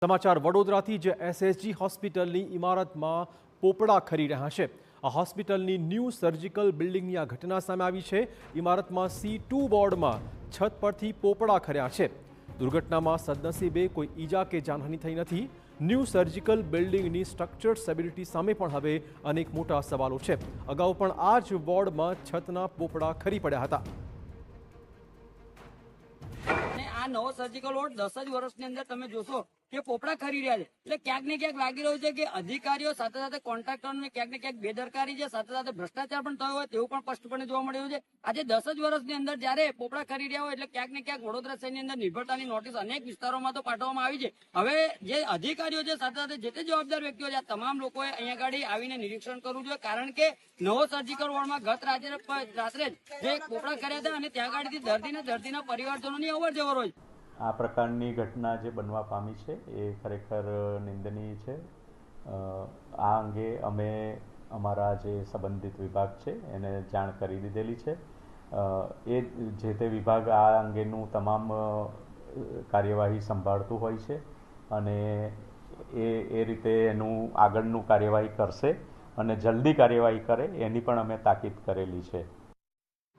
સમાચાર વડોદરાથી જ એસએસજી હોસ્પિટલની ઇમારતમાં પોપડા ખરી રહ્યા છે। આ હોસ્પિટલની ન્યૂ સર્જિકલ બિલ્ડિંગની આ ઘટના સામે આવી છે। ઇમારતમાં C2 વોર્ડમાં છત પરથી પોપડા ખર્યા છે। દુર્ઘટનામાં સદનસીબે કોઈ ઈજા કે જાનહાનિ થઈ નથી। ન્યૂ સર્જિકલ બિલ્ડિંગની સ્ટ્રક્ચર સ્ટેબિલિટી સામે પણ હવે અનેક મોટા સવાલો છે। અગાઉ પણ આ જ વોર્ડમાં છતના પોપડા ખરી પડ્યા હતા। આ નવો સર્જિકલ વોર્ડ 10 જ વર્ષની અંદર તમે જોશો કે પોપડા ખરી રહ્યા છે। એટલે ક્યાંક ને ક્યાંક લાગી રહ્યું છે કે અધિકારીઓ સાથે સાથે કોન્ટ્રાક્ટરોને ક્યાંક ને ક્યાંક બેદરકારી છે, સાથે સાથે ભ્રષ્ટાચાર પણ થયો હોય તેવું પણ સ્પષ્ટપણે જોવા મળ્યું છે। આજે 10 જ વર્ષની અંદર જ્યારે પોપડા ખરી રહ્યા હોય એટલે ક્યાંક ને ક્યાંક વડોદરા શહેરની અંદર નિર્ભરતાની નોટિસ અનેક વિસ્તારોમાં તો પાઠવવામાં આવી છે। હવે જે અધિકારીઓ છે, સાથે સાથે જે તે જવાબદાર વ્યક્તિઓ છે, આ તમામ લોકોએ અહીંયા આગળ આવીને નિરીક્ષણ કરવું જોઈએ, કારણ કે નવો સર્જિકલ વોર્ડમાં ગત રાત્રે જે પોપડા ખર્યા હતા અને ત્યાં આગળથી દર્દીના પરિવારજનોની અવર જવર હોય। આ પ્રકારની ઘટના જે બનવા પામી છે એ ખરેખર નિંદનીય છે। આ અંગે અમે અમારા જે સંબંધિત વિભાગ છે એને જાણ કરી દીધેલી છે। એ જે તે વિભાગ આ અંગેનું તમામ કાર્યવાહી સંભાળતું હોય છે અને એ રીતે એનું આગળનું કાર્યવાહી કરશે અને જલ્દી કાર્યવાહી કરે એની પણ અમે તાકીદ કરેલી છે।